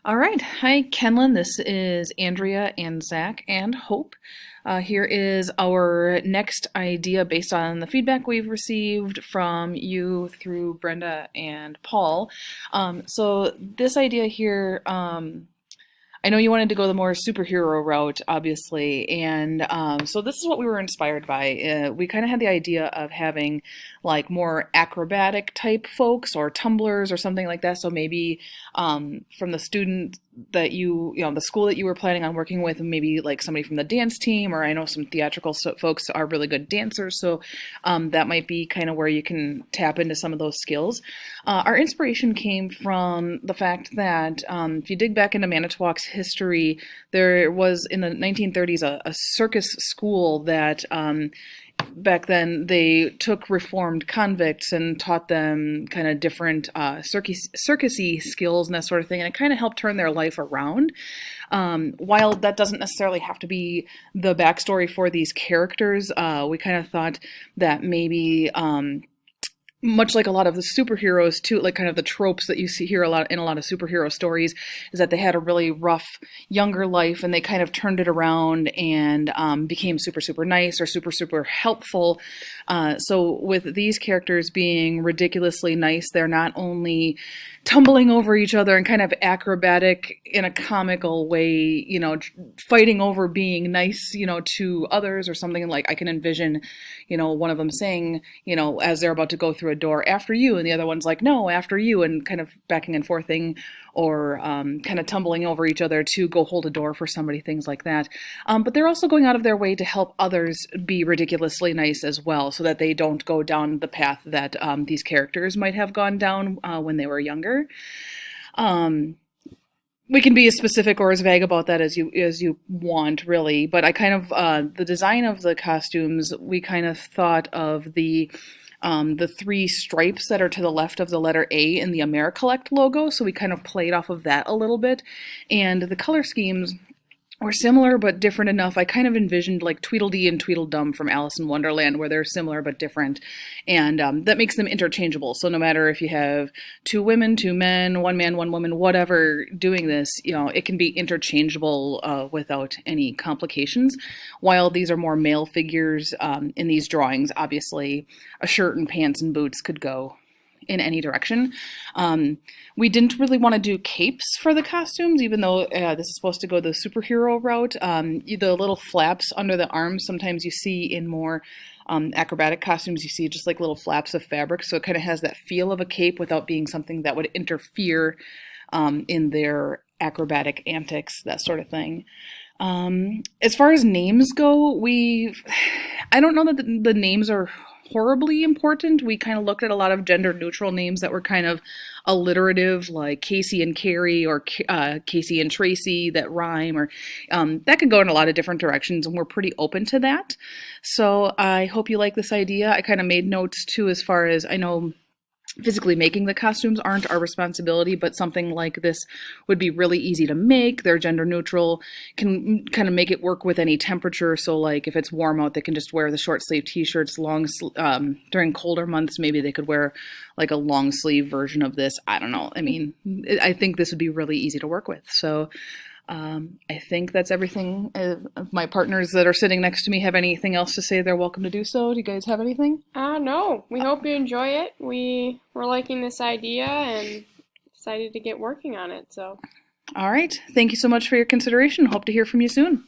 All right. Hi, Kenlin. This is Andrea and Zach and Hope. Here is our next idea based on the feedback we've received from you through Brenda and Paul. So, this idea here, I know you wanted to go the more superhero route, obviously, and so this is what we were inspired by. We kind of had the idea of having like more acrobatic type folks or tumblers or something like that. So maybe from the student that the school that you were planning on working with, maybe like somebody from the dance team, or I know some theatrical folks are really good dancers, so that might be kind of where you can tap into some of those skills. Our inspiration came from the fact that if you dig back into Manitowoc's history, there was in the 1930s a circus school that back then they took reformed convicts and taught them kind of different circusy skills and that sort of thing, and it kind of helped turn their life around. While that doesn't necessarily have to be the backstory for these characters, we kind of thought that maybe much like a lot of the superheroes too, like kind of the tropes that you see here a lot in a lot of superhero stories, is that they had a really rough younger life and they kind of turned it around and became super nice or super helpful. So with these characters being ridiculously nice, they're not only tumbling over each other and kind of acrobatic in a comical way, fighting over being nice, to others or something. Like I can envision, one of them saying, as they're about to go through a door, after you, and the other one's like, no, after you, and kind of backing and forthing, or kind of tumbling over each other to go hold a door for somebody, things like that. But they're also going out of their way to help others be ridiculously nice as well, so that they don't go down the path that these characters might have gone down when they were younger. We can be as specific or as vague about that as you want, really. But I kind of the design of the costumes, we kind of thought of the three stripes that are to the left of the letter A in the AmeriCollect logo. So we kind of played off of that a little bit. And the color schemes were similar but different enough. I kind of envisioned like Tweedledee and Tweedledum from Alice in Wonderland, where they're similar but different. And that makes them interchangeable. So no matter if you have two women, two men, one man, one woman, whatever doing this, it can be interchangeable without any complications. While these are more male figures in these drawings, obviously a shirt and pants and boots could go in any direction. We didn't really want to do capes for the costumes, even though this is supposed to go the superhero route. The little flaps under the arms, sometimes you see in more acrobatic costumes, you see just like little flaps of fabric. So it kind of has that feel of a cape without being something that would interfere in their acrobatic antics, that sort of thing. As far as names go, I don't know that the names are horribly important. We kind of looked at a lot of gender neutral names that were kind of alliterative, like Casey and Carrie, or Casey and Tracy, that rhyme, or that could go in a lot of different directions, and we're pretty open to that. So I hope you like this idea. I kind of made notes too, as far as I know, physically making the costumes aren't our responsibility, but something like this would be really easy to make. They're gender neutral, can kind of make it work with any temperature. So like if it's warm out, they can just wear the short sleeve t-shirts. During colder months, maybe they could wear like a long sleeve version of this. I don't know. I mean, I think this would be really easy to work with. So I think that's everything. If my partners that are sitting next to me have anything else to say, they're welcome to do so. Do you guys have anything? No. We hope you enjoy it. We were liking this idea and decided to get working on it. So, All right. Thank you so much for your consideration. Hope to hear from you soon.